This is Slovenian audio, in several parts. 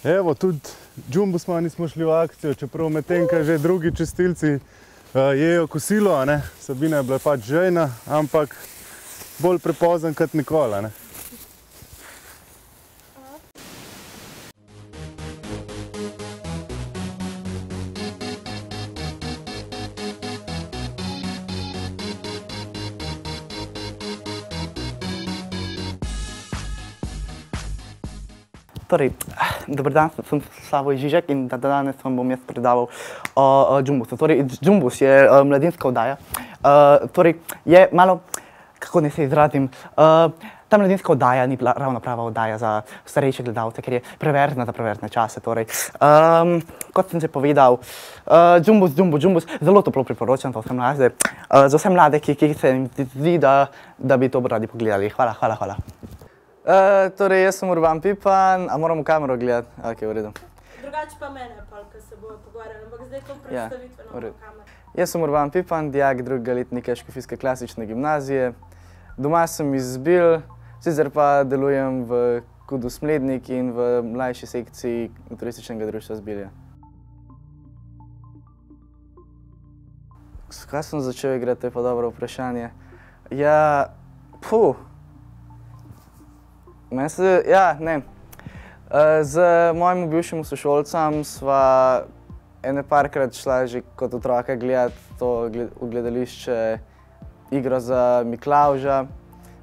Evo, tudi Jumbosmani smo šli v akcijo, čeprav medtem, ko že drugi čistilci jejo kosilo, ne. Sabina je bila pač žejna, ampak bolj prepozen kot nikoli, ne. Torej, dober dan, sem Slavoj Žižek in danes vam bom jaz predaval o Jumbosu. Torej, Jumbos je mladinska oddaja. Torej, je malo, kako naj se izrazim, ta mladinska oddaja ni bila ravno prava oddaja za starejše gledalce, ker je preverzna za preverzne čase. Torej, kot sem že povedal, Jumbos, zelo toplo priporočam za vse mlade, ki se jim zdi, da bi to radi pogledali. Hvala. Torej, jaz sem Urban Pipan, a moram v kamero gledati? Ok, v redu. Drugače pa mene, ko se bojo pogovarjali, ampak zdaj to predstavitveno v kamero. Jaz sem Urban Pipan, dijak drugega letnika Škofijske klasične gimnazije. Doma sem iz Zbil, sicer pa delujem v KUD-u Smlednik in v mlajši sekciji Turističnega društva Zbilja. Kaj sem začel igrati, to je pa dobro vprašanje. Ja, z mojim bivšim sošolcem sva ene parkrat šla že kot otroka gledati to v gledališče igro za Miklavža.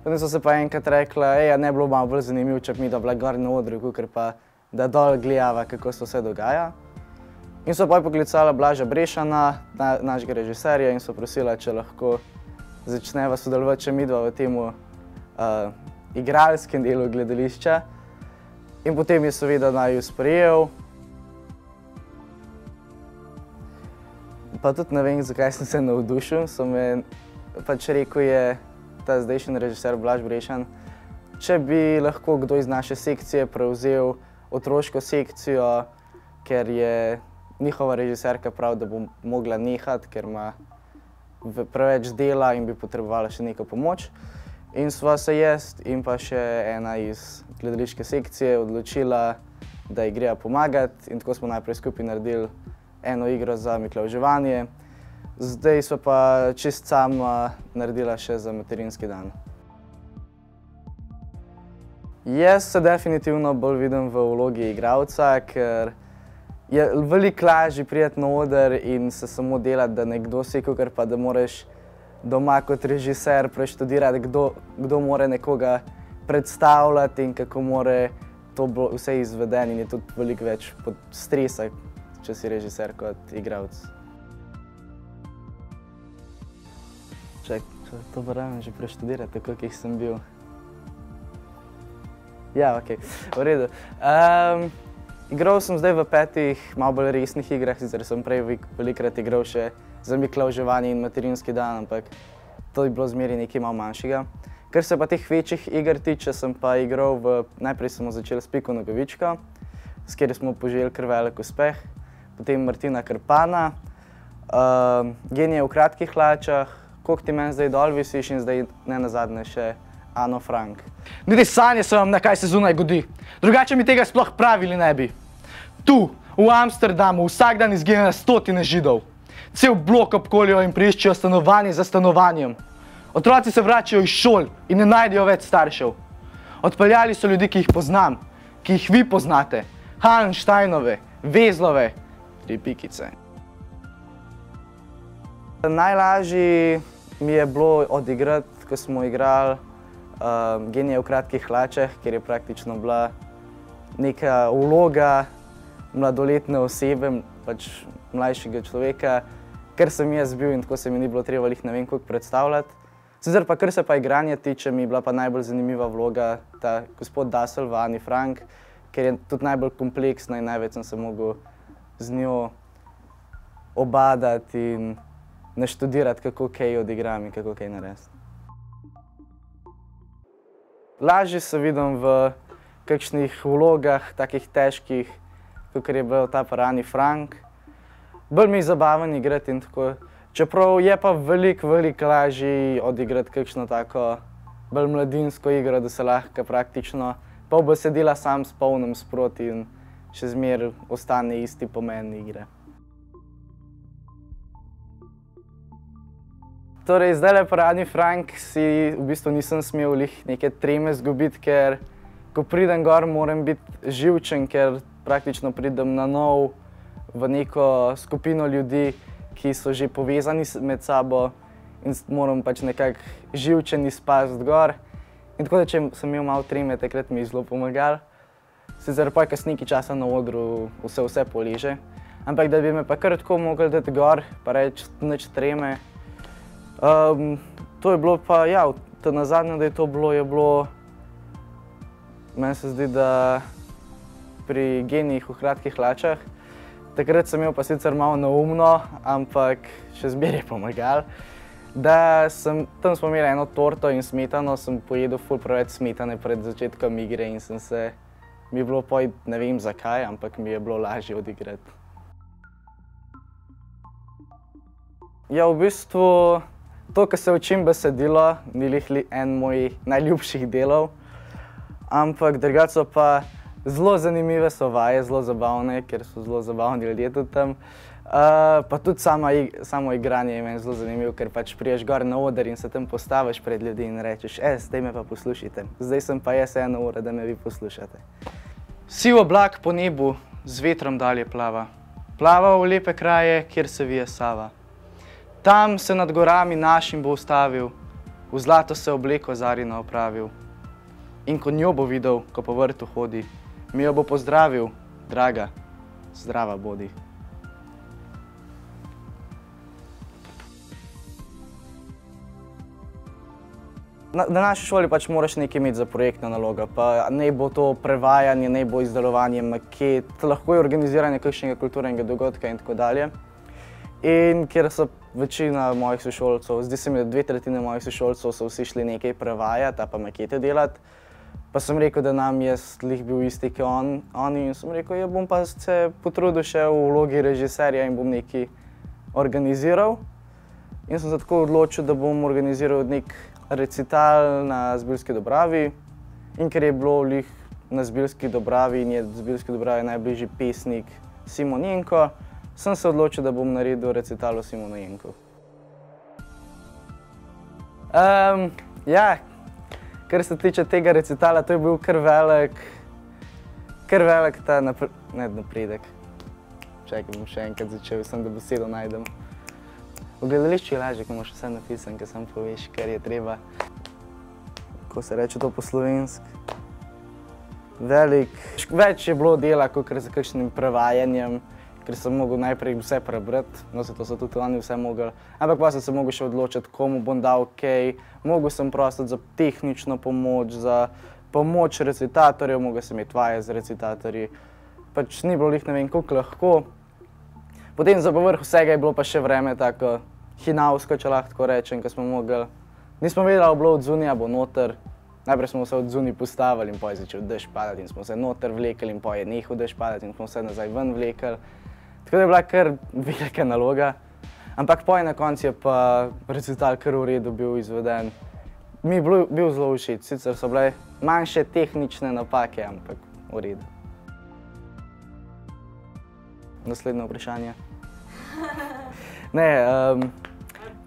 Potem so se pa enkrat rekla, a ne bilo malo bolj zanimivo, če bi mi da bila gor na odru, kakor pa da dol gledava, kako se vse dogaja. In so pa poklicala Blaža Brešana, našega režiserja, in so prosila, če lahko začneva sodelovati še midva v temu igralskem delu gledališča. In potem je seveda naju sprejel. Pa tudi ne vem, zakaj sem se navdušil, so me pač rekel je ta zdajšnji režiser Blaž Brešan, če bi lahko kdo iz naše sekcije prevzel otroško sekcijo, ker je njihova režiserka prav, da bo mogla nehati, ker ima preveč dela in bi potrebovala še neko pomoč. In sva se jaz in pa še ena iz gledališke sekcije odločila, da ji greja pomagati, in tako smo najprej skupaj naredili eno igro za Miklavževanje. Zdaj sva pa čist sama naredila še za materinski dan. Jaz se definitivno bolj vidim v vlogi igralca, ker je veliko lažje priti na oder in se samo delati, da nekdo si, kakor pa da moraš doma kot režiser preštudirati, kdo mora nekoga predstavljati in kako mora to vse izveden, in je tudi veliko več stresa, če si režiser kot igralec. To pa rabim že preštudirati, tako kot sem bil. Ja, ok, v redu. Igral sem zdaj v 5 malo bolj resnih igrah, sicer sem prej velikokrat igral še za Miklavževanje in materinski dan, ampak to je bilo zmeraj nekaj malo manjšega. Kar se pa teh večjih iger tiče, sem pa igral najprej smo začeli s Piko Nogavičko, s katero smo poželi kar velik uspeh, potem Martina Krpana, Genije v kratkih hlačah, Koliko ti meni zdaj dol visiš, in zdaj ne nazadnje še Ano Frank. Niti sanje se vam, na kaj se zunaj godi. Drugače mi tega sploh pravili ne bi. Tu, v Amsterdamu, vsak dan izgine na stotine Židov. Cel blok obkolijo in priščijo stanovanje za stanovanjem. Otroci se vračajo iz šol in ne najdejo več staršev. Odpeljali so ljudi, ki jih poznam, ki jih vi poznate. Hallensteinove, Vezlove, 3 pikice. Najlažje mi je bilo odigrati, ko smo igrali Genije v kratkih hlačah, kjer je praktično bila neka vloga mladoletne osebe, pač mlajšega človeka, kar sem jaz bil, in tako se mi ni bilo treba ne vem koliko predstavljati. Sicer pa, kar se pa igranja tiče, mi je bila pa najbolj zanimiva vloga ta gospod Dassel v Ani Frank, ker je tudi najbolj kompleksna in največ sem se mogel z njo obadati in naštudirati, kako kaj odigram in kako kaj narediti. Lažje se vidim v kakšnih vlogah, takih težkih, kakor je bil ta Ani Frank. Bolj mi je zabaven igrati in tako. Čeprav je pa veliko lažje odigrati kakšno tako bolj mladinsko igro, da se lahko praktično pol besedila sam spomnim sproti in še zmeraj ostane isti pomen igre. Torej, zdajle pri Ani Frank si v bistvu nisem smel neke treme zgubiti, ker ko pridem gor, moram biti živčen, ker praktično pridem na nov v neko skupino ljudi, ki so že povezani med sabo in moram pač nekako živčen izpasti gor. In tako da, če sem imel malo treme, takrat mi je zelo pomagal. Sicer pa je nekaj časa na odru vse poliže, ampak da bi me pa kar tako mogli dati gor, pa reči nič treme. To je bilo pa, ja, nazadnje, da je to bilo, meni se zdi, da pri Genijih v kratkih hlačah. Takrat sem imel pa sicer malo neumno, ampak še zmeraj je pomagal. Tam smo imeli eno torto in smetano, sem pojedel ful preveč smetane pred začetkom igre in mi je bilo poj, ne vem zakaj, ampak mi je bilo lažje odigrati. Ja, v bistvu to, ko se učim besedilo, ni en moj najljubših delov, ampak drugače so pa zelo zanimive so vaje, zelo zabavne, ker so zelo zabavni ljudje tudi tam. Pa tudi samo igranje je meni zelo zanimivo, ker pač priješ gor na oder in se tam postaviš pred ljudi in rečeš, zdaj me pa poslušajte. Zdaj sem pa jaz 1 ura, da me vi poslušate. Siv oblak po nebu z vetrom dalje plava. Plava v lepe kraje, kjer se vije Sava. Tam se nad gorami našim bo ustavil, v zlato se obleko Zarina opravil. In ko njo bo videl, ko po vrtu hodi, mi jo bo pozdravil, draga, zdrava bodi. Na naši šoli pač moraš nekaj imeti za projektno nalogo, pa naj bo to prevajanje, naj bo izdelovanje maket, lahko je organiziranje kakšnega kulturnega dogodka in tako dalje. In ker so večina mojih sošolcev, zdi se mi, da 2/3 mojih sošolcev so vsi šli nekaj prevajati, pa makete delati, pa sem rekel, da nam je bil isti kot oni in sem rekel, ja bom pa se potrudil še v vlogi režiserja in bom nekaj organiziral. In sem se tako odločil, da bom organiziral nek recital na Zbiljski Dobravi. In ker je bilo na Zbiljski Dobravi in je Zbiljski Dobravi najbližji pesnik Simon Jenko, sem se odločil, da bom naredil recital o Simonu Jenku. Ja, kar se tiče tega recitala, to je bil kar velik ta napredek. Čakaj, bom še enkrat začel, sem da besedo najdem. V gledališču je lažje, ko imaš vse napisan, ko samo poveš, kar je treba. Kako se reče to po slovenski? Velik. Več je bilo dela, kot za kakšnim prevajanjem, ker sem mogel najprej vse prebrati, no zato so tudi oni vse mogli. Ampak pa sem se mogel še odločiti, komu bom dal kaj. Mogel sem prositi za tehnično pomoč, za pomoč recitatorjev, mogel sem imeti vaje z recitatorji. Pač ni bilo ne vem koliko lahko. Potem za povrh vsega je bilo pa še vreme tako hinavsko, če lahko tako rečem, ko smo mogli. Nismo vedeli, da bo bilo od zunija, bo noter. Najprej smo se od zunij postavili in potem je začel dež padati in smo se noter vlekli in potem je nehal dež padati in smo se nazaj ven vlekli. Tako da je bila kar velika naloga. Ampak potem na koncu je pa recital kar v redu bil izveden. Mi je bil zelo všeč, sicer so bile manjše tehnične napake, ampak v redu. Naslednje vprašanje. Ne,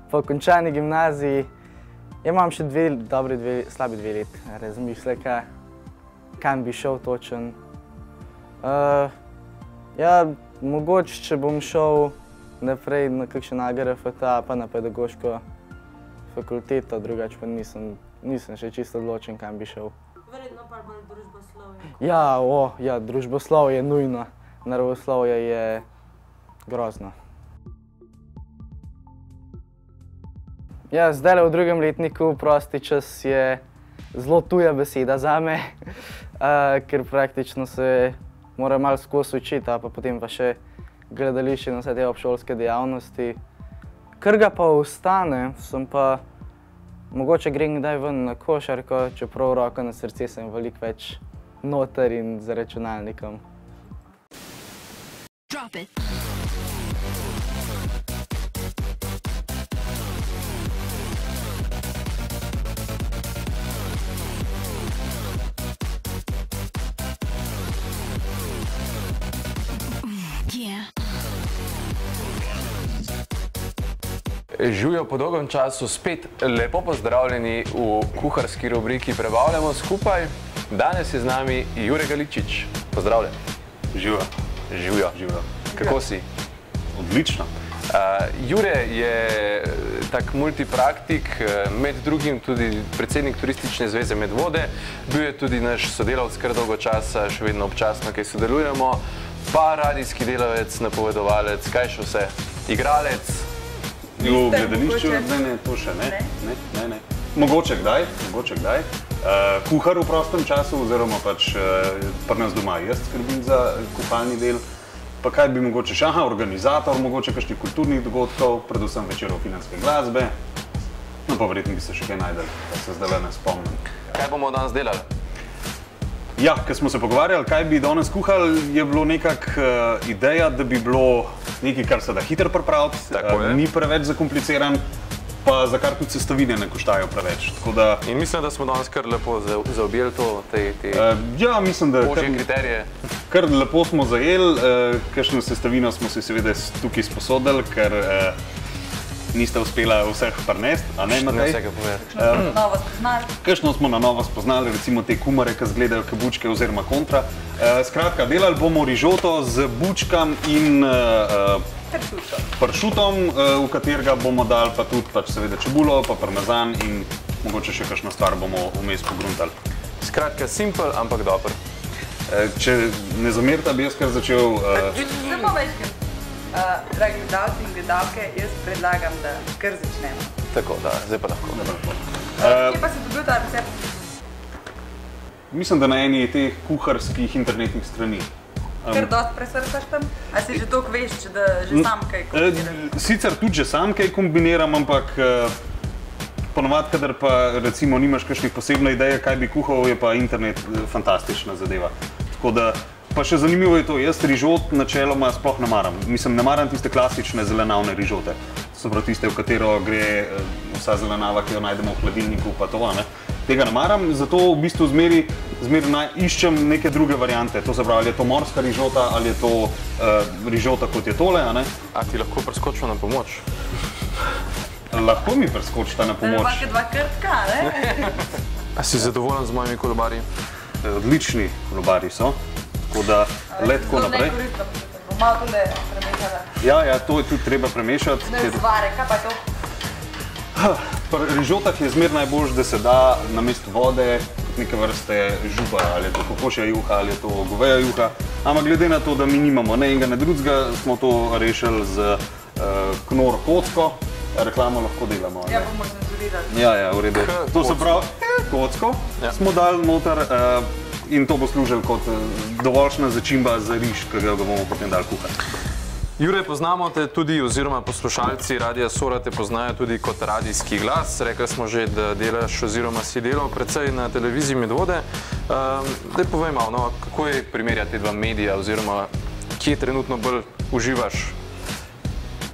po končani gimnaziji imam še slabi 2 leti razmišljanja, kam bi šel točen. Ja, mogoče, če bom šel naprej na kakšen AGRFT, pa na pedagoško fakulteto, drugače pa nisem še čisto odločen, kam bi šel. Verjetno pa bolj družboslovje. Ja, družboslovje je nujno. Naravoslovje je grozno. Ja, zdajle v 2. letniku prosti čas je zelo tuja beseda zame, ker praktično se moram malo skozi učiti, pa potem pa še gledališče in vse te obšolske dejavnosti. Kar ga pa ostane, sem pa mogoče grem kdaj ven na košarko, čeprav roko na srce sem veliko več noter in za računalnikom. Drop it. Živjo, po dolgem času spet lepo pozdravljeni v kuharski rubriki Prebavljamo skupaj. Danes je z nami Jure Galičič. Pozdravljen. Živijo. Živjo. Kako si? Odlično. Jure je tak multipraktik, med drugim tudi predsednik Turistične zveze Medvode. Bil je tudi naš sodelavec kar dolgo časa, še vedno občasno, kaj sodelujemo. Pa radijski delavec, napovedovalec, kaj še vse? Igralec? V gledališču? Ne, to še ne. Mogoče kdaj. Kuhar v prostem času, oziroma pač pri nas doma jaz skrbim za kuhalni del. Pa kaj bi mogoče še? Organizator, mogoče kakšnih kulturnih dogodkov, predvsem večerov filmske glasbe. No pa verjetno bi se še kaj najdel, da se zdaj ne spomnim. Kaj bomo danes delali? Ja, ko smo se pogovarjali, kaj bi danes kuhali, je bilo nekako ideja, da bi bilo nekaj, kar se da hitro pripraviti, ni preveč zakompliciran, pa za kar tudi sestavine ne koštajo preveč. In mislim, da smo danes kar lepo zaobjeli te ožje kriterije. Kar lepo smo zajeli, kakšno sestavino smo se seveda tukaj sposodili, ker niste uspela vseh prinesti, a ne, Matej? Ne vsega povedati. Novo spoznali. Kakšno smo na novo spoznali, recimo te kumare, ki izgledajo kot bučke oziroma kontra. Skratka, delali bomo rižoto z bučkam in pršutom, v katerega bomo dali pa tudi seveda čebulo, pa parmezan in mogoče še kakšno stvar bomo vmes pogruntali. Skratka, simpel, ampak dober. Če ne zamerite, bi jaz kar začel... Samo večkrat, dragi gledalci in gledalke, jaz predlagam, da kar začnemo. Tako, da, zdaj pa lahko. Kje pa si dobil ta recept? Mislim, da na eni teh kuharskih internetnih strani. Ker dosti presrcaš tam? A si že toliko veš, da že sam kaj kombiniram? Sicer tudi že sam kaj kombiniram, ampak ponovadi, kadar pa recimo nimaš kakšnih posebne ideje, kaj bi kuhal, je pa internet fantastična zadeva. Tako da, pa še zanimivo je to, jaz rižot načeloma sploh ne maram. Mislim, ne maram tiste klasične zelenavne rižote. To so prav tiste, v katero gre vsa zelenava, ki jo najdemo v hladilniku, pa to, ne. Tega ne maram, zato v bistvu zmeraj iščem neke druge variante. To se pravi, ali je to morska rižota, ali je to rižota kot je tole, a ne. A ti lahko preskočimo na pomoč? Lahko mi preskočita na pomoč. Da je dva krtka, ne? A si zadovoljen z mojimi kolobarji? Odlični kolobarji so, tako da le tako naprej. Zelo nekoristno, bom malo tole premešala. Ja, to je tudi treba premešati. Ne zvare, kaj pa je to? Pri rižotah je zmer najboljš, da se da namesto vode neke vrste župa, ali je to kokošja juha, ali je to goveja juha. Ampak glede na to, da mi nimamo ne enega, ne drugega, smo to rešili z knor kocko. Reklamo lahko delamo. Ja, bomo cenzurirali. Ja, v redu. To se pravi, kocko smo dali noter in to bo služilo kot dovoljšna začimba za riž, ki ga bomo potem dali kuhati. Jure, poznamo te tudi, oziroma poslušalci Radia Sora te poznajo tudi kot radijski glas. Rekli smo že, da delaš oziroma si delal precej na televiziji Medvode. Daj povej malo, kako je primerjati te dva medija oziroma kje trenutno bolj uživaš?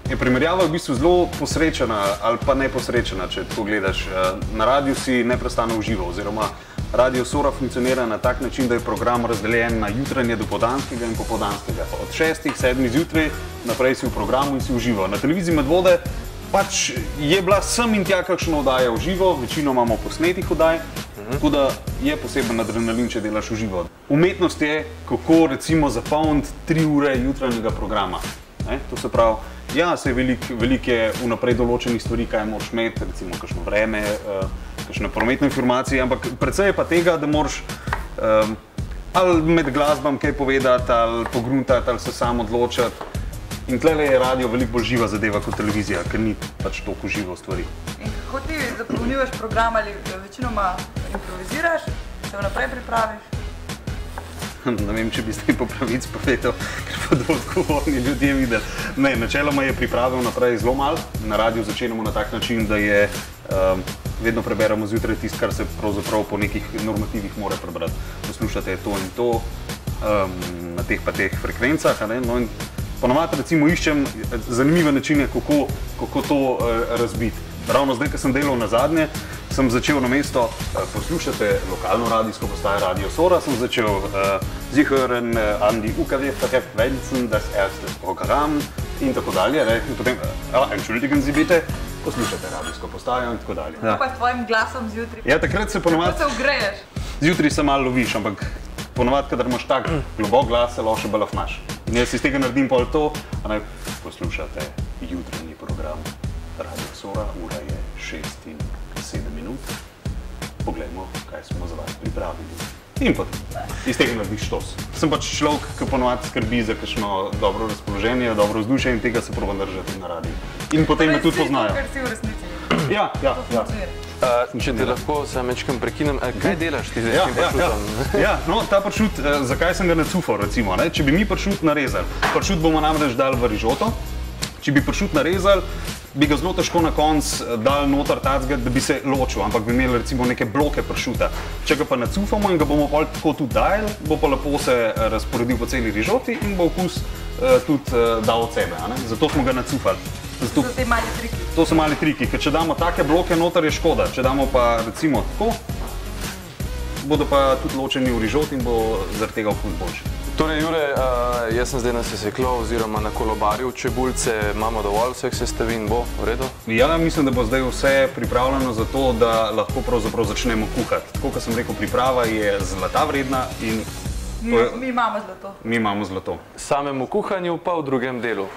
Je primerjava v bistvu zelo posrečena ali pa neposrečena, če tako gledaš. Na radiju si neprestano užival, oziroma Radio Sora funkcionira na tak način, da je program razdeljen na jutranje, dopoldanskega in popoldanskega. Od 6, 7 zjutraj naprej si v programu in si užival. Na televiziji Medvode pač je bila sem in tja kakšna oddaja v živo, večino imamo posnetih oddaj, tako da je poseben adrenalin, če delaš v živo. Umetnost je, kako recimo zapolniti 3 ure jutranjega programa. To se pravi, ja, se veliko je vnaprej določenih stvari, kaj moraš imeti, recimo kakšno vreme, kakšne prometne informacije, ampak predvsej je pa tega, da moraš ali med glasbam kaj povedati, ali pogruntati, ali se sam odločati. In tlele je radio veliko bolj živa zadeva kot televizija, ker ni pač toliko živo stvari. In kako ti zapolnjuješ program, ali večinoma improviziraš, se vnaprej pripraviš? Ne vem, če bi zdaj po pravici povedal, ker pa da odgovorni ljudje videli. Ne, načeloma je priprave vnaprej zelo malo. Na radiju začenjamo na tak način, da je vedno preberemo zjutraj tisto, kar se pravzaprav po nekih normativih mora prebrati. Poslušate to in to na teh pa teh frekvencah. No in ponovadi recimo iščem zanimive načine, kako to razbiti. Ravno zdaj, ko sem delal nazadnje, sem začel namesto poslušate lokalno radijsko postajo Radio Sora, sem začel Sie hören an die UKW-Frequenzen das erste Programm in tako dalje. In potem, entschuldigen Sie bitte, poslušate radijsko postajo in tako dalje. Kaj pa s tvojim glasom zjutraj? Ja, takrat se ponovadi... Kako se ugreješ? Zjutraj se malo loviš, ampak ponovadi, kadar imaš tak globok glas, se lahko še bolj afnaš. In jaz iz tega naredim pol to, a ne poslušate jutranji program Radio Sora, ura je 6:07. Poglejmo, kaj smo za vas pripravili. In potem iz tega narediš štos. Sem pač človek, ki ponovadi skrbi za kakšno dobro razpoloženje, dobro vzdušje in tega se probam držati na radiju. In potem me tudi poznajo. Ker si v resnici. Ja. Če te lahko samo mečkam prekinem, kaj delaš ti zdaj s tem pršutom? Ja, no, ta pršut, zakaj sem ga nacufal, recimo, ne? Če bi mi pršut narezali, pršut bomo namreč dali v rižoto, če bi pršut narezali, bi ga zelo težko na koncu dali noter tacga, da bi se ločil, ampak bi imeli recimo neke bloke pršuta. Če ga pa nacufamo in ga bomo pol tako tudi dajali, bo pa lepo se razporedil po celi rižoti in bo okus tudi dal od sebe, ne? Zato smo ga nacufali. To so te mali triki. To so mali triki, ker če damo take bloke noter je škoda, če damo pa recimo tako, bodo pa tudi ločeni v rižot in bo zaradi tega okus boljši. Torej, Jure, jaz sem zdaj nasesekljal oziroma nakolobaril čebulce, imamo dovolj vseh sestavin, bo v redu? Ja, mislim, da bo zdaj vse pripravljeno za to, da lahko pravzaprav začnemo kuhati. Tako, kot sem rekel, priprava je zlata vredna in Mi imamo zlato. Mi imamo zlato. Samemu kuhanju pa v drugem delu.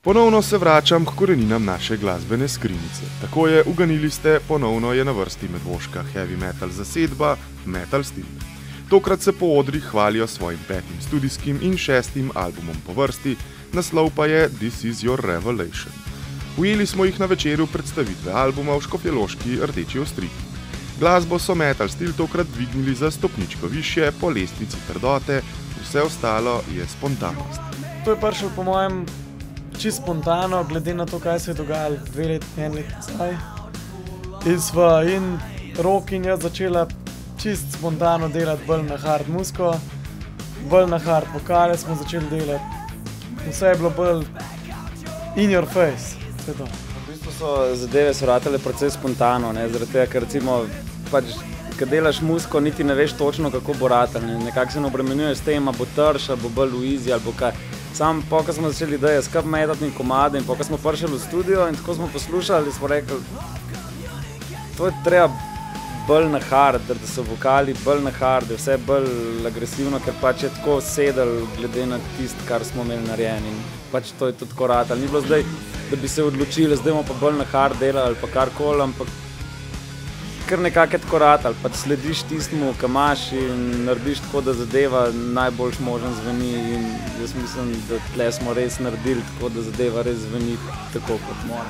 Ponovno se vračam k koreninam naše glasbene skrinjice. Tako je, uganili ste, ponovno je na vrsti medvoška heavy metal zasedba Metal Steel. Tokrat se po odrih hvalijo svojim 5. studijskim in 6. albumom po vrsti, naslov pa je This Is Your Revelation. Ujeli smo jih na večeru predstavitve albuma v Škofjeloški Rdeči Ostriki. Glasbo so Metal Steel tokrat dvignili za stopničko višje po lestvici trdote, vse ostalo je spontanost. To je prišlo po mojem čisto spontano, glede na to, kaj se je dogajalo 2 leti, 1 let nazaj. In Rok in jaz začela čisto spontano delati bolj na hard muziko, bolj na hard vokale smo začeli delati. Vse je bilo bolj in your face. Vse to. V bistvu so zadeve ratale precej spontano, zaradi tega, ker recimo, ko delaš muziko, niti ne veš točno, kako bo ratal. Nekako se ne obremenjuješ s tem, bo trš, bo bolj v easy ali bo kaj. Sam po, ko smo začeli ideje skupaj metati in komade in po, ko smo prišli v studio in tako smo poslušali, smo rekli, to je treba bolj na hard, da so vokali bolj na hard, da je vse bolj agresivno, ker pač je tako sedel glede na tisto, kar smo imeli narejeni in pač to je tudi tako ratalo. Ni bilo zdaj, da bi se odločili, zdaj bomo pa bolj na hard delali ali pa karkoli, ampak kar nekako je tako ratalo, pač slediš tistemu, kar imaš in narediš tako, da zadeva najboljš možen zveni in jaz mislim, da tle smo res naredili tako, da zadeva res zveni tako, kot mora.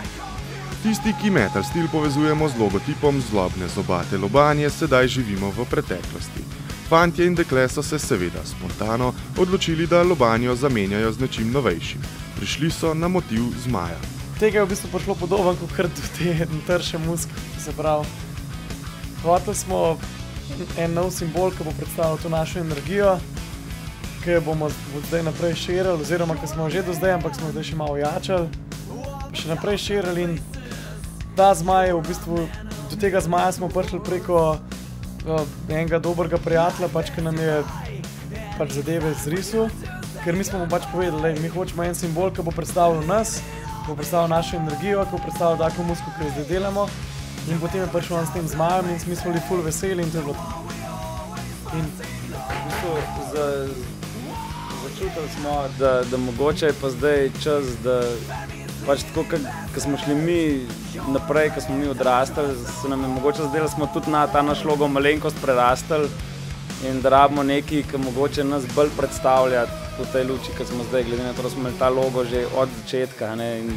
Tisti, ki Metal Steel povezujemo z logotipom zlobne zobate lobanje, sedaj živimo v preteklosti. Fantje in dekle so se seveda spontano odločili, da lobanjo zamenjajo z nečim novejšim. Prišli so na motiv zmaja. Tega je v bistvu prišlo podoben, kot kar te trše muzike, se pravi. Hoteli smo en nov simbol, ki bo predstavljal to našo energijo, ki jo bomo zdaj naprej širili, oziroma ki smo že do zdaj, ampak smo zdaj še malo jačali, še naprej širili in ta zmaj je v bistvu, do tega zmaja smo prišli preko enega dobrega prijatelja, ki nam je zadeve zrisal, ker mi smo mu povedali, mi hočemo en simbol, ki bo predstavljal nas, ki bo predstavljal našo energijo, ki bo predstavljal tako muziko, ki jo zdaj delamo. In potem je prišel on s tem zmajem in mi smo bili ful veseli in to je bilo. In v bistvu začutili smo, da mogoče je pa zdaj čas, da pač tako, ko smo šli mi naprej, ko smo mi odrastali, se nam je mogoče zdelo, da smo tudi na ta naš logo malenkost prerastali in da rabimo nekaj, ki mogoče nas bolj predstavlja v tej luči, ko smo zdaj, glede na to, da smo imeli ta logo že od začetka, in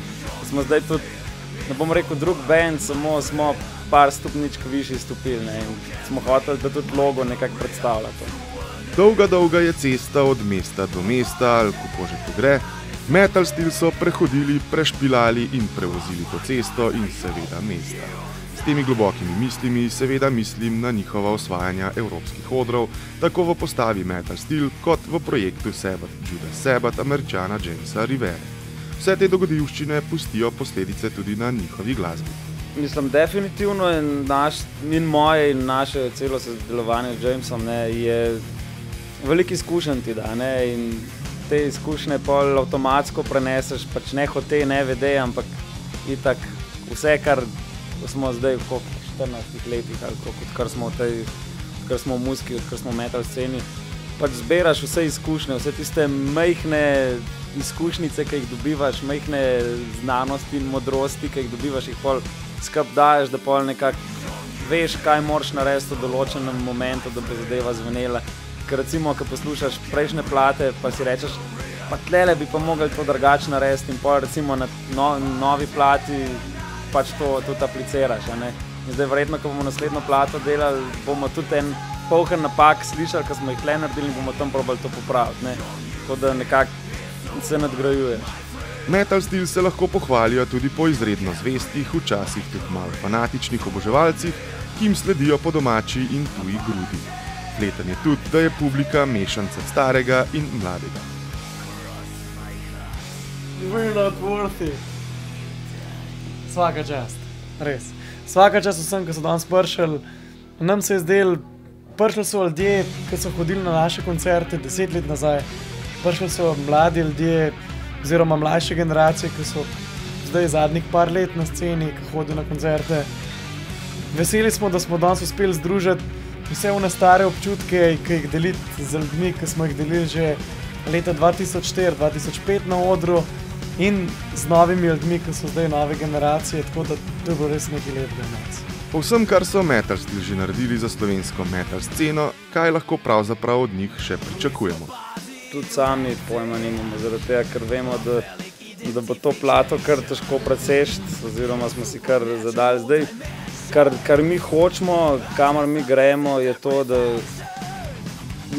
smo zdaj tudi, ne bom rekel drug band, samo smo par stopničk višji stopili in smo hoteli, da tudi logo nekako predstavlja to. Dolga je cesta od mesta do mesta, ali kako že to gre. Metal Steel so prehodili, prešpilali in prevozili to cesto in seveda mesta. S temi globokimi mislimi seveda mislim na njihova osvajanja evropskih odrov, tako v postavi Metal Steel kot v projektu Sabbath, Judas Sabbath, Američana Jamesa Rivere. Vse te dogodivščine pustijo posledice tudi na njihovi glasbi. Mislim, definitivno in moje in naše celo sodelovanje z Jamesom je veliko izkušenj ti da, in te izkušnje pol avtomatsko preneseš, pač ne hote, ne vede, ampak itak vse, kar smo zdaj v 14 letih, ali odkar smo v muziki, odkar smo v metal sceni, pač zbiraš vse izkušnje, vse tiste majhne izkušnjice, ki jih dobivaš, majhne znanosti in modrosti, ki jih dobivaš, jih pol skup daješ, da pol nekako veš, kaj moraš narediti v določenem momentu, da bo zadeva zvenela. Ker recimo, ko poslušaš prejšnje plate, pa si rečeš, pa tlele bi pa mogli to drugače narediti in pol recimo na novi plati pač to tudi apliciraš. In zdaj verjetno, ko bomo naslednjo plato delali, bomo tudi en polhen napak slišali, ko smo jih tle naredili in bomo tam probali to popraviti. Tako da nekako se nadgrajuje. Metal Steel se lahko pohvalijo tudi po izredno zvestih, včasih tudi malo fanatičnih oboževalcih, ki jim sledijo po domači in tuji grudi. Pleten je tudi, da je publika mešanca starega in mladega. We're not worthy. Svaka čast, res. Svaka čast vsem, ki so danes prišli. Nam se je zdelo, prišli so ljudje, ki so hodili na naše koncerte 10 let nazaj. Prišli so mladi ljudje, oziroma mlajše generacije, ki so zdaj zadnjih par let na sceni, ki hodijo na koncerte. Veseli smo, da smo danes uspeli združiti vse one stare občutke, ki jih deliti z ljudmi, ki smo jih delili že leta 2004-2005 na odru, in z novimi ljudmi, ki so zdaj nove generacije, tako da to je bilo res nekaj lepega nas. Po vsem, kar so Metal Steel že naredili za slovensko metal sceno, kaj lahko pravzaprav od njih še pričakujemo? Tudi sami pojma nimamo, zaradi tega, ker vemo, da bo to plato kar težko presešti, oziroma smo si kar zadali zdaj. Kar mi hočemo, kamor mi gremo, je to, da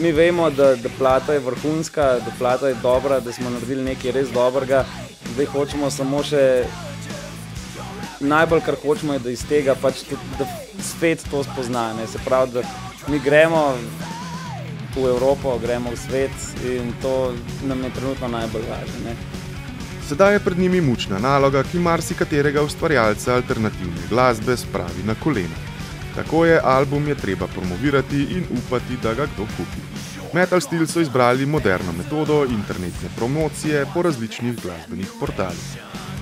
mi vemo, da plata je vrhunska, da plata je dobra, da smo naredili nekaj res dobrega. Zdaj hočemo samo še, najbolj kar hočemo je, da iz tega pač da svet to spozna. Se pravi, da mi gremo v Evropo, gremo v svet in to nam je trenutno najbolj važno. Sedaj je pred njimi mučna naloga, ki marsikaterega ustvarjalca alternativne glasbe spravi na kolena. Tako je, album je treba promovirati in upati, da ga kdo kupi. Metal Steel so izbrali moderno metodo internetne promocije po različnih glasbenih portalih.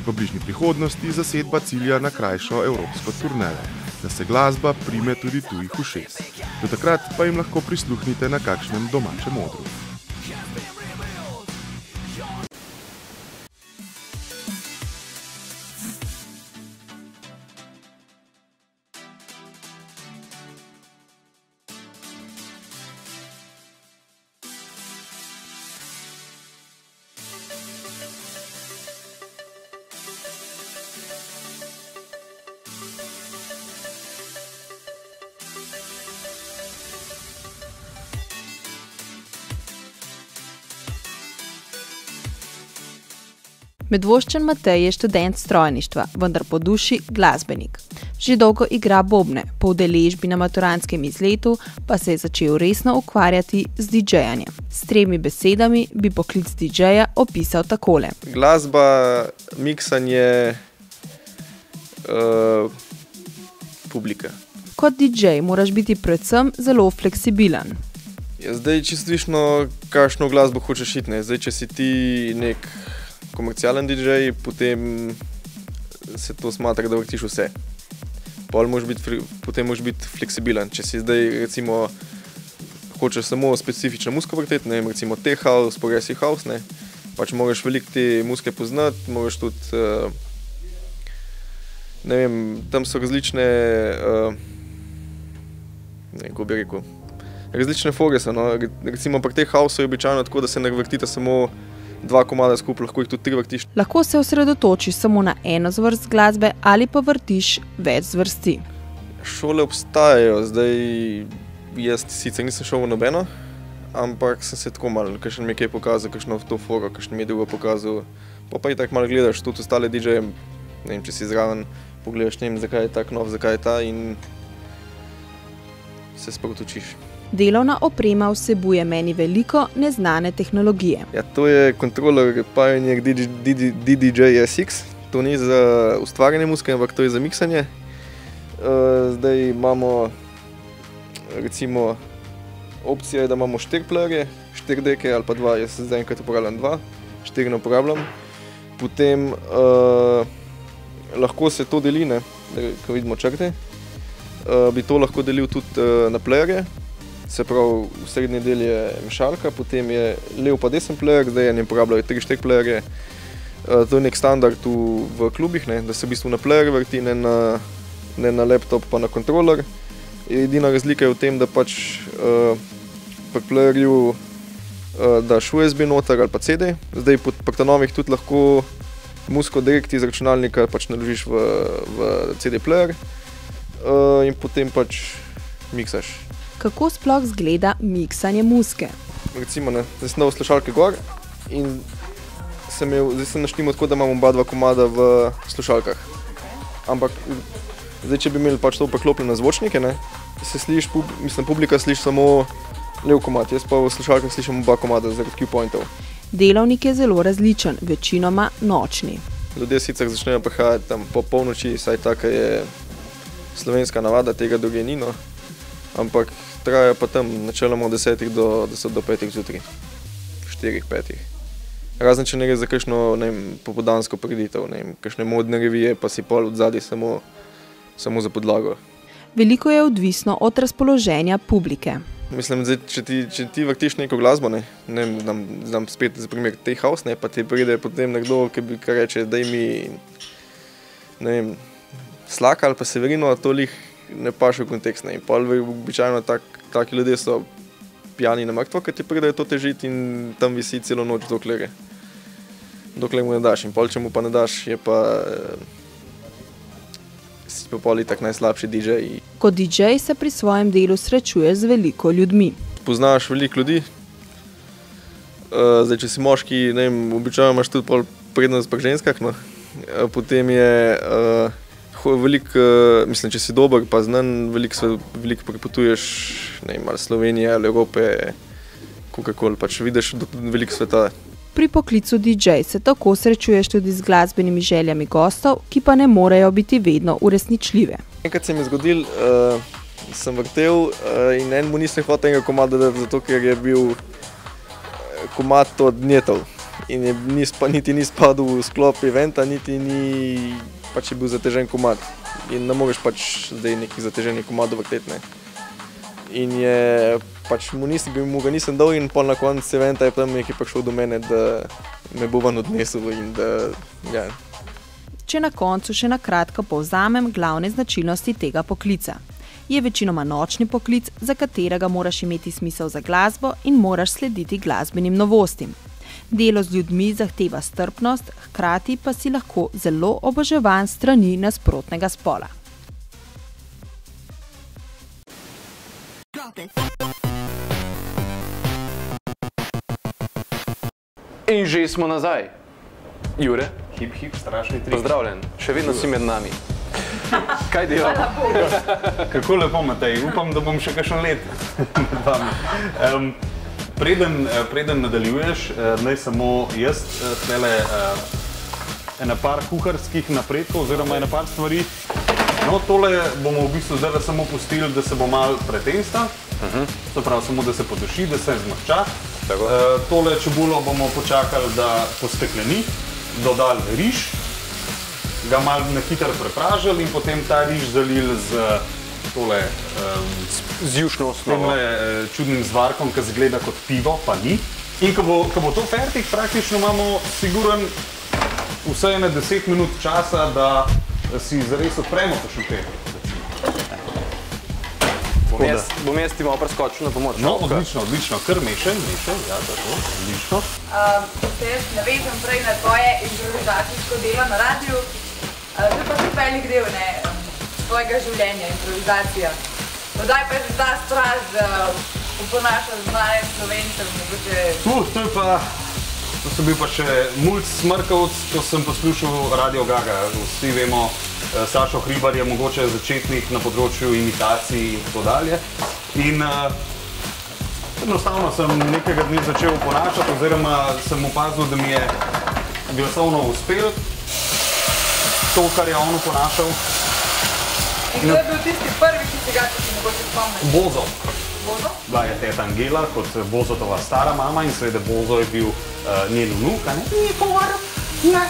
V bližnji prihodnosti zasedba cilja na krajšo evropsko turnejo, da se glasba prime tudi tujih ušes. Do takrat pa jim lahko prisluhnite na kakšnem domačem odru. Medvoščan Matej je študent strojništva, vendar po duši glasbenik. Že dolgo igra bobne, po udeležbi na maturantskem izletu pa se je začel resno ukvarjati z DJ-janjem. S 3 besedami bi poklic DJ-ja opisal takole. Glasba, miksanje, publika. Kot DJ moraš biti predvsem zelo fleksibilen. Ja, zdaj čisto višno, kakšno glasbo hočeš iti. Zdaj, če si ti nek komercialen DJ, potem se to smatra, da vrtiš vse. Potem moraš biti fleksibilen. Če si zdaj, recimo, hočeš samo specifično muziko vrteti, recimo tech house, progressive house, pač moraš veliko te muzike poznati, moraš tudi, ne vem, tam so različne, kako bi rekel, različne fore so, no. Recimo pri tech house je običajno tako, da se ne vrtita samo 2 komada skupaj, lahko jih tudi 3 vrtiš. Lahko se osredotočiš samo na eno zvrst glasbe ali pa vrtiš več zvrsti. Šole obstajajo, zdaj jaz sicer nisem šel v nobeno, ampak sem se tako malo, kakšen mi je kaj pokazal, kakšno to foro, kakšen mi je drugo pokazal. Pa i tako malo gledaš tudi ostale DJ-je, ne vem, če si zraven pogledaš, ne vem, zakaj je ta knov, zakaj je ta in se sproti učiš. Delovna oprema vsebuje meni veliko neznane tehnologije. Ja, to je kontroler Pioneer DDJ SX. To ni za ustvarjanje muzike, ampak to je za miksanje. Zdaj imamo, recimo, opcija je, da imamo 4 playerje, 4 deke ali pa 2, jaz zaenkrat uporabljam 2, 4 ne uporabljam. Potem lahko se to deli, ne, ko vidimo črte, bi to lahko delil tudi na playerje. Se pravi, v srednji del je mešalka, potem je lev pa desen player, zdaj eni uporabljajo 3-4 playerje. To je nek standard v klubih, ne, da se v bistvu na player vrti, ne na laptop pa na kontroler. Edina razlika je v tem, da pač pri playerju daš USB noter ali pa CD. Zdaj pri ta novih tudi lahko muziko direkt iz računalnika pač naložiš v CD player in potem pač miksaš. Kako sploh izgleda miksanje muzike? Recimo, zdaj sem dal slušalke gor in zdaj sem naštimal tako, da imam oba 2 komada v slušalkah. Ampak zdaj, če bi imeli pač to preklopljeno na zvočnike, ne, se sliši, publika sliši samo lev komad, jaz pa v slušalkah slišim oba komada zaradi Q-pointov. Delavnik je zelo različen, večinoma nočni. Ljudje sicer začnejo prihajati tam po polnoči, saj taka je slovenska navada, tega druge ni, no. Ampak traja pa tam načeloma od 10 do 5 zjutraj, 4-5. Razen če ne gre za kakšno, ne vem, popoldansko prireditev, ne vem, kakšne modne revije, pa si pol odzadaj samo za podlago. Veliko je odvisno od razpoloženja publike. Mislim, zdaj, če ti vrtiš neko glasbo, ne vem, znam spet za primer Tech House, ne, pa ti pride potem nekdo, ki reče, daj mi, ne vem, Slaka ali pa Severino, to lih ne paše v kontekst, ne. In pol običajno taki ljudje so pijani na mrtvo, ker ti pridejo to težiti in tam visi celo noč, dokler mu ne daš. In pol, če mu pa ne daš, je pa si pa pol itak najslabši DJ. Kot DJ se pri svojem delu srečuje z veliko ljudmi. Poznaš veliko ljudi. Zdaj, če si moški, ne vem, običajno imaš tudi pol prednost pri ženskah, no. Potem je mislim, če si dober pa znan, veliko prepotuješ, ne vem, ali Slovenije ali Evrope, kakokoli, pač vidiš veliko sveta. Pri poklicu DJ se tako srečuješ tudi z glasbenimi željami gostov, ki pa ne morejo biti vedno uresničljive. Enkrat se mi je zgodil, sem vrtel in en mu nisem hotel enega komada dati, zato ker je bil komad od Dnjetov. In niti ni spadal v sklop eventa, niti ni pač je bil zatežen komad. In ne moreš pač zdaj nekih zateženih komadov vrteti, ne. In je pač mu ga nisem dal in pol na koncu eventa je tam nekaj prišel do mene, da me bo ven odnesel in da, ja. Če na koncu še na kratko povzamem glavne značilnosti tega poklica. Je večinoma nočni poklic, za katerega moraš imeti smisel za glasbo in moraš slediti glasbenim novostim. Delo z ljudmi zahteva strpnost, hkrati pa si lahko zelo oboževan s strani nasprotnega spola. In že smo nazaj. Jure? Hip, strašni trik. Pozdravljen, še vedno si med nami. Kaj delamo? Kako lepo, Matej, upam, da bom še kakšen let med vami. Preden nadaljuješ, naj samo jaz tlele ena par kuharskih napredkov oziroma ena par stvari. No, tole bomo v bistvu zdaj samo pustili, da se bo malo pretesta. To pravi samo, da se poduši, da se zmehča. Tole čebulo bomo počakali, da postekleni, dodali riž, ga malo na hitro prepražili in potem ta riž zalili z tole z jušno osnovo. Čudnim zvarkom, ki zgleda kot pivo, pa ni. In ko bo to fertik, praktično imamo siguren vsaj 10 minut časa, da si zares odpremo kakšen petek. Bom jaz ti malo preskočil na pomoč. No, odlično. Kar mešaj, ja, tako, odlično. Se jaz navežem prej na tvoje improvizacijsko delo na radiju. To je pa tudi velik del, tvojega življenja, improvizacija. Dodaj pa že ta strast, da oponašaš znanje Slovencem, mogoče... To sem bil pa še mulc smrkavc, ko sem poslušal Radio Gaga. Vsi vemo, Sašo Hribar je mogoče začetnik na področju imitacij in tako dalje. In enostavno sem nekega dne začel ponašati, oziroma sem opazil, da mi je glasovno uspel to, kar je on ponašal. In kdo je bil tisti prvi, ki si ga mogoče spomnil? Bozo. Bozo? Bila je teta Angela kot Bozotova stara mama in seveda Bozo je bil njen vnuk, a ne? Igor,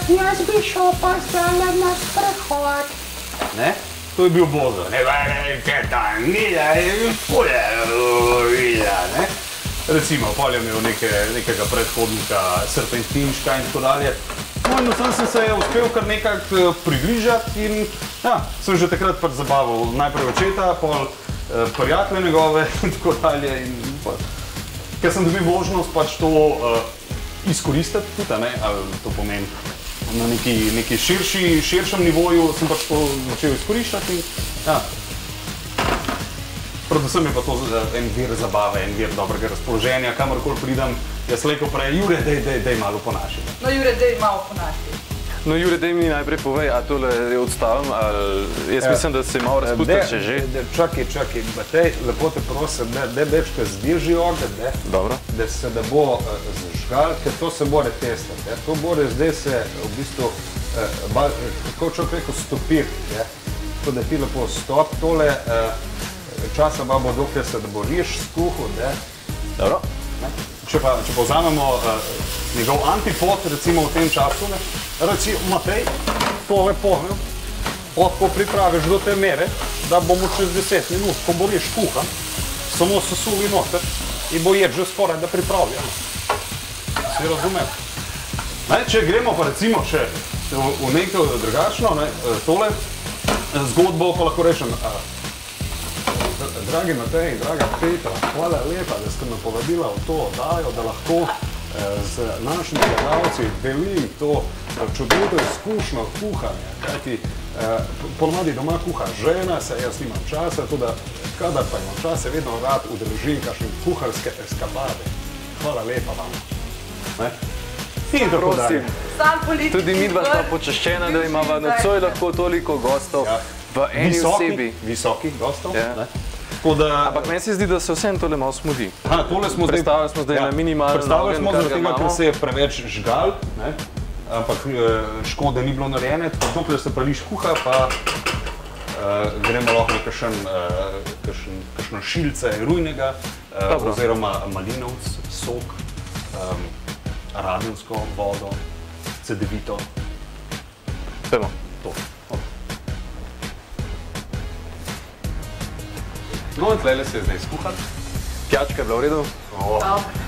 jaz bi šel pa zdaj na sprehod. Ne? To je bil Bozo, ne? Teta Angela je polja, ne? Recimo, pol je imel nekega predhodnika Serpentinška in tako dalje. No in vsem sem se uspel kar nekako približati in ja, sem že takrat pač zabaval najprej očeta, pol prijatelje njegove in tako dalje. Ker sem dobil možnost pač to izkoristiti tudi, ali to pomeni na neki širšem nivoju, sem pač to začel izkoriščati in ja. Predvsem je pa to en vir zabave, en vir dobrega razpoloženja, kamorkoli pridem, jaz lejko prej, Jure, dej malo ponaši. No Jure, dej malo ponaši. No Jure, dej mi najprej povej, a tole odstavim, ali jaz mislim, da se je malo razpustil, če že. Čakaj, Matej, lepo te prosim, da dečka zdrži ogenj, da se ne bo zažgal, ker to se mora testati. To mora zdaj se v bistvu, kako človek rekel, stopiti. Tako da ti lepo stop tole, časa bo dokler se da bo riž skuhal. Dobro. Če pa vzamemo njegov antipod, recimo v tem času, reci, Matej, tole pohnem, lahko pripraviš do te mere, da bomo čez 10 minut, ko bo riž kuhan, samo sesuli noter in bo jed že skoraj da pripravljeno. Si razumel? Če gremo pa recimo še v nekaj drugačno, tole zgodbo pa lahko rečem, dragi Matej in draga Petra, hvala lepa, da ste me povabila v to oddajo, da lahko z našimi gledalci delim to čudovito izkušnjo kuhanja. Kajti ponavadi doma kuha žena, saj jaz nimam časa, tudi kadar pa imam čas, se vedno rad udeležim kakšne kuharske eskapade. Hvala lepa vam. In tako dalje. Tudi midva smo počaščena, da imava nocoj lahko toliko gostov v eni osebi. Visokih gostov. Ampak meni se zdi, da se vsem tole malo smudi. Predstavljali smo zdaj na minimalno ogenj, kar ga imamo. Ker se je preveč žgal, ampak škode ni bilo narejene, dokler se pa riž kuha, pa gremo lahko na kakšno šilce rujnega, oziroma malinovc, sok, radensko vodo, cedevito. Pejmo. To. No in tlele se je zdaj skuhati. Pjačka je bila v redu.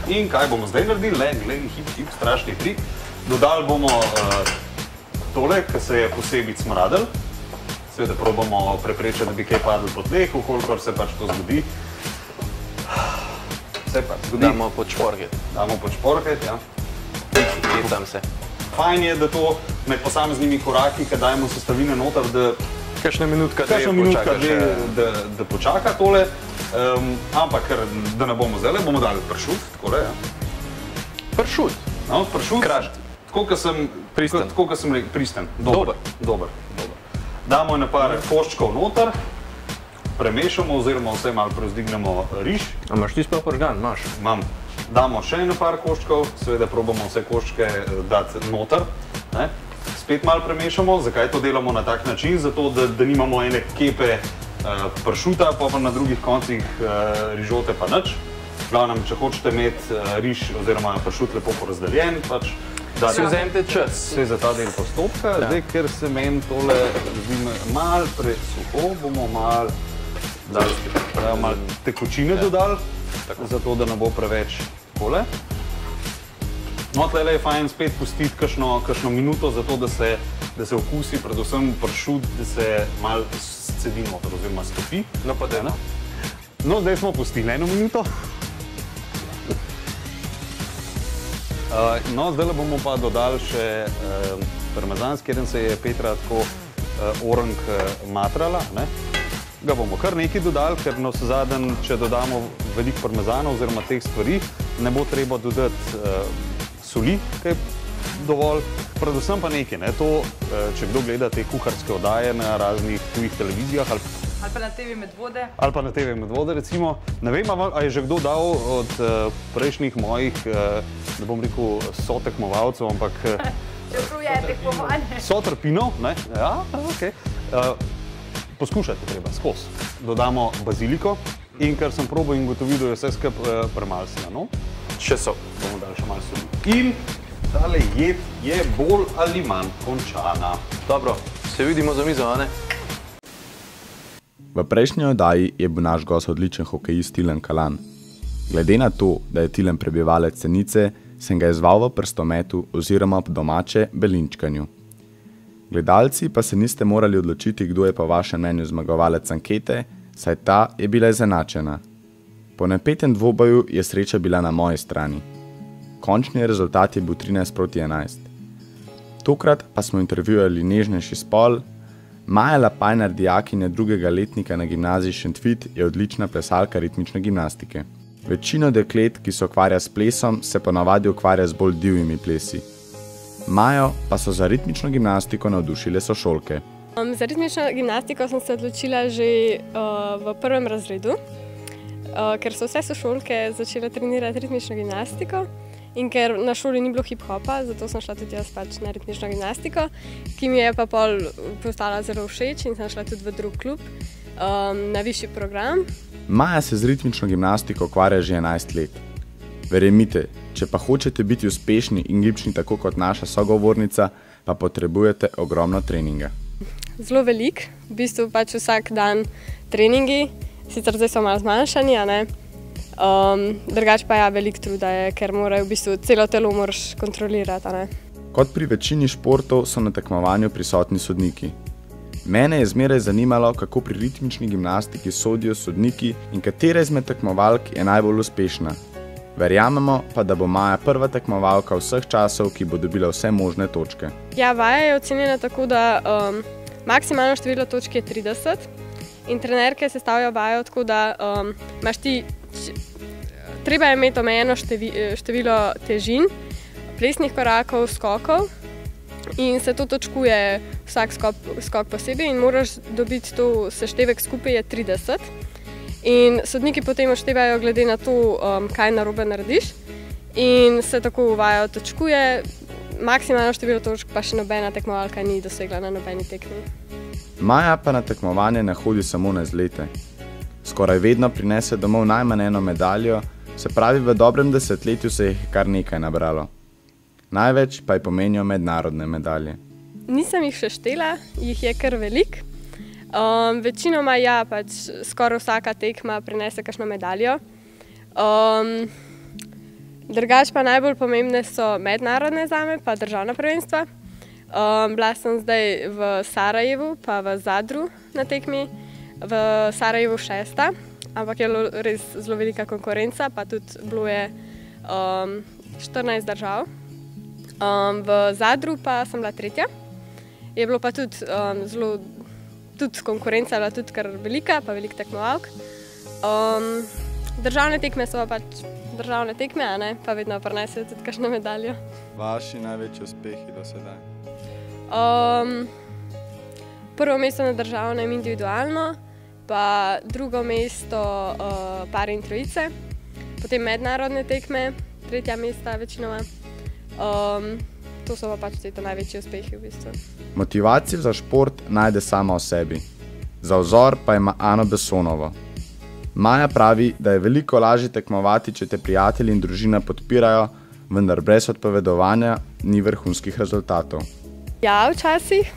In kaj bomo zdaj naredili? Len hip, strašni trik. Dodali bomo tole, ki se je posebej smradil. Seveda probamo preprečiti, da bi kaj padlo po tleh, ukolikor se pač to zgodi. Se pač zgodi. Damo počporket. Damo počporket, ja. Jecam se. Fajn je, da to med posameznimi koraki, kad dajemo sestavine noter, da kakšna minutka, da počaka tole, ampak da ne bomo zdaj, bomo dali pršut, takole, ja. Pršut? No, pršut. Krašt. Tako, kot sem rekel, pristen. Dober. Damo na par koščkov noter, premešamo oziroma vse malo prevzdignemo riž. A imaš ti sploh pržgan? Imaš? Imam. Damo še na par koščkov, seveda probamo vse koščke dati noter. Spet malo premešamo. Zakaj to delamo na tak način? Zato, da nimamo ene kepe pršuta, pa na drugih koncih rižote pa nič. Glavnem, če hočete imeti riž oziroma pršut lepo porazdeljen, pač si vzemite čas. Vse za ta del postopka. Zdaj, ker se meni tole zdi malo presuho, bomo malo tekočine dodali, zato da ne bo preveč tole. No, tlele je fajn spet pustiti kakšno minuto, zato da se okusi, predvsem pršut, da se malo scedi noter oziroma stopi. No, pa dejno. No, zdaj smo pustili 1 minuto. No, zdaj bomo pa dodali še parmezan, s katerim se je Petra tako orang matrala. Ga bomo kar nekaj dodali, ker navsezadnje, če dodamo veliko parmezana oziroma teh stvari, ne bo treba dodati soli, kaj dovolj. Predvsem pa nekaj, ne, to, če kdo gleda te kuharske oddaje na raznih tujih televizijah ali pa na TV Medvode. Ali pa na TV Medvode, recimo. Ne vem, ali je že kdo dal od prejšnjih mojih, ne bom rekel sotekmovalcev, ampak čeprav je tekmovanje. Sotrpinov, ne? Ja, okej. Poskušajte treba, skozi. Dodamo baziliko in ker sem probal in gotovil, da je vse skupaj premalo slano. Še so. Bomo dali še malo soli. In tale jed je bolj ali manj končana. Dobro, se vidimo za mizo, a ne? V prejšnji oddaji je bil naš gost odličen hokejist Tilen Kalan. Glede na to, da je Tilen prebivalec Senice, sem ga izval v prstometu oziroma po domače belinčkanju. Gledalci pa se niste morali odločiti, kdo je po vašem mnenju zmagovalec ankete, saj ta je bila izenačena. Po napetem dvoboju je sreča bila na moji strani. Končni rezultat je bil 13-11. Tokrat pa smo intervjuvali nežnejši spol. Maja Lapajnar, dijakinja drugega letnika na gimnaziji Šentvid, je odlična plesalka ritmične gimnastike. Večino deklet, ki se ukvarja s plesom, se ponavadi ukvarja z bolj divjimi plesi. Majo pa so za ritmično gimnastiko navdušile sošolke. Za ritmično gimnastiko sem se odločila že v prvem razredu, ker so vse sošolke začele trenirati ritmično gimnastiko in ker na šoli ni bilo hip-hopa, zato sem šla tudi jaz pač na ritmično gimnastiko, ki mi je pa pol postala zelo všeč in sem šla tudi v drug klub na višji program. Maja se z ritmično gimnastiko ukvarja že 11 let. Verjemite, če pa hočete biti uspešni in gibčni tako kot naša sogovornica, pa potrebujete ogromno treninga. Zelo velik, v bistvu pač vsak dan treningi, sicer zdaj so malo zmanjšani, a ne? Drugače pa ja, veliko truda je, ker morajo v bistvu celo telo moraš kontrolirati, a ne? Kot pri večini športov so na tekmovanju prisotni sodniki. Mene je zmeraj zanimalo, kako pri ritmični gimnastiki sodijo sodniki in katera izmed tekmovalk je najbolj uspešna. Verjamemo pa, da bo Maja prva tekmovalka vseh časov, ki bo dobila vse možne točke. Ja, vaja je ocenjena tako, da maksimalno število točk je 30 in trenerke sestavljajo vajo tako, da imaš ti, treba je imeti omejeno število težin, plesnih korakov, skokov in se to točkuje vsak skok posebej in moraš dobiti to seštevek skupaj je 30. In sodniki potem odštevajo glede na to, kaj narobe narediš in se tako vajo točkuje, maksimalno število točk pa še nobena tekmovalka ni dosegla na nobeni tekmi. Maja pa na tekmovanje ne hodi samo na izlete. Skoraj vedno prinese domov najmanj eno medaljo, se pravi v dobrem desetletju se jih kar nekaj nabralo. Največ pa ji pomenijo mednarodne medalje. Nisem jih še štela, jih je kar veliko. Večinoma ja, pač skoraj vsaka tekma prinese kakšno medaljo. Drugače pa najbolj pomembne so mednarodne zame, pa državna prvenstva. Bila sem zdaj v Sarajevu, pa v Zadru na tekmi. V Sarajevu 6., ampak je res zelo velika konkurenca, pa tudi bilo je 14 držav. V Zadru pa sem bila 3. Je bilo pa tudi zelo, tudi konkurenca je bila tudi kar velika, pa veliko tekmovalk. Državne tekme so pač državne tekme, a ne, pa vedno prinesejo tudi kakšno medaljo. Vaši največji uspehi do sedaj? Prvo mesto na državnem individualno, pa drugo mesto pari in trojice, potem mednarodne tekme, 3. mesta večinoma. To so pa pač te največji uspehi v bistvu. Motivacijo za šport najde sama o sebi. Za vzor pa ima Ano Besonovo. Maja pravi, da je veliko lažje tekmovati, če te prijatelji in družina podpirajo, vendar brez odpovedovanja ni vrhunskih rezultatov. Ja, včasih.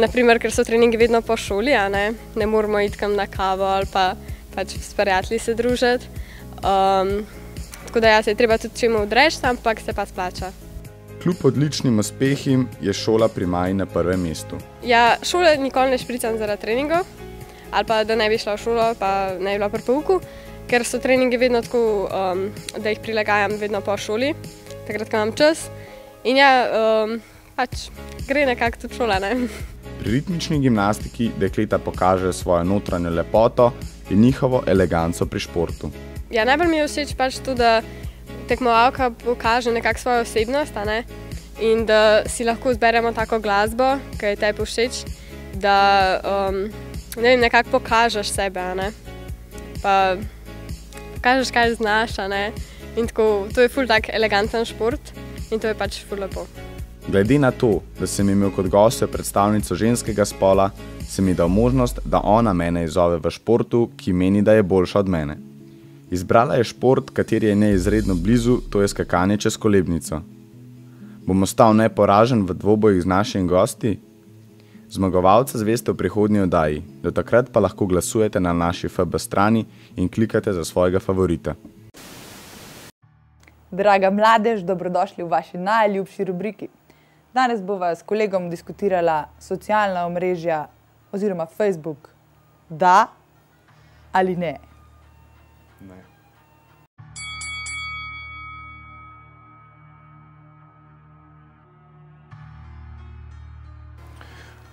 Naprimer, ker so treningi vedno po šoli, a ne? Ne moramo iti kam na kavo ali pa pač s prijatelji se družiti. Tako da ja, se je treba tudi čemu odreči, ampak se pa splača. Kljub odličnim uspehim je šola pri Maji na prvem mestu. Ja, šole nikoli ne špricam zaradi treningov, ali pa da ne bi šla v šolo, pa ne bi bila pri pouku, ker so treningi vedno tako, da jih prilagajam vedno po šoli, takrat, ko imam čas. In ja, pač gre nekako tudi šola, ne? Pri ritmični gimnastiki dekleta pokažejo svojo notranjo lepoto in njihovo eleganco pri športu. Ja, najbolj mi je všeč pač to, da tekmovalka pokaže nekako svojo osebnost, a ne? In da si lahko zberemo tako glasbo, ki je tebi všeč, da ne vem, nekako pokažeš sebe, a ne? Pa pokažeš, kaj znaš, a ne? In tako, to je ful tak eleganten šport in to je pač ful lepo. Glede na to, da sem imel kot gostjo predstavnico ženskega spola, sem mi dal možnost, da ona mene izzove v športu, ki meni, da je boljša od mene. Izbrala je šport, kateri je njej izredno blizu, to je skakanje čez kolebnico. Bom ostal neporažen v dvobojih z našimi gosti? Zmagovalca zveste v prihodnji oddaji, do takrat pa lahko glasujete na naši FB strani in klikate za svojega favorita. Draga mladež, dobrodošli v vaši najljubši rubriki. Danes bova s kolegom diskutirala socialna omrežja oziroma Facebook. Da ali ne? Ne.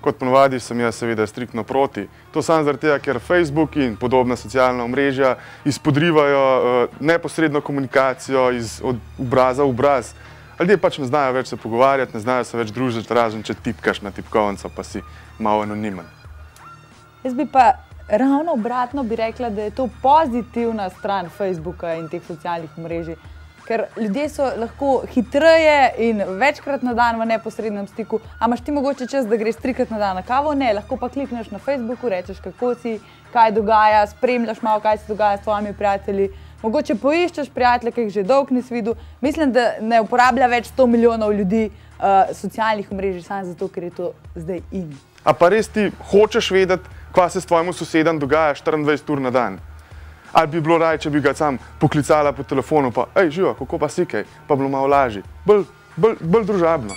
Kot ponovadi sem jaz seveda striktno proti. To samo zaradi tega, ker Facebook in podobna socialna omrežja izpodrivajo neposredno komunikacijo od obraza v obraz. Ljudje pač ne znajo več se pogovarjati, ne znajo se več družiti, razen če tipkaš na tipkovnico, pa si malo anonimen. Jaz bi pa ravno obratno bi rekla, da je to pozitivna stran Facebooka in teh socialnih omrežij. Ker ljudje so lahko hitreje in večkrat na dan v neposrednem stiku. A imaš ti mogoče čas, da greš 3-krat na dan na kavo? Ne, lahko pa klikneš na Facebooku, rečeš, kako si, kaj dogaja, spremljaš malo, kaj se dogaja s tvojimi prijatelji. Mogoče poiščeš prijatelje, ki jih že dolgo nisi videl. Mislim, da ne uporablja več 100 milijonov ljudi socialnih omrežij, samo zato, ker je to zdaj in. A pa res ti hočeš vedeti, kaj se s tvojim sosedom dogaja 24 ur na dan? Ali bi bilo raje, če bi ga sam poklicala po telefonu, pa ej, živa, kako pa si kaj, pa bilo malo lažje. Bolj družabno.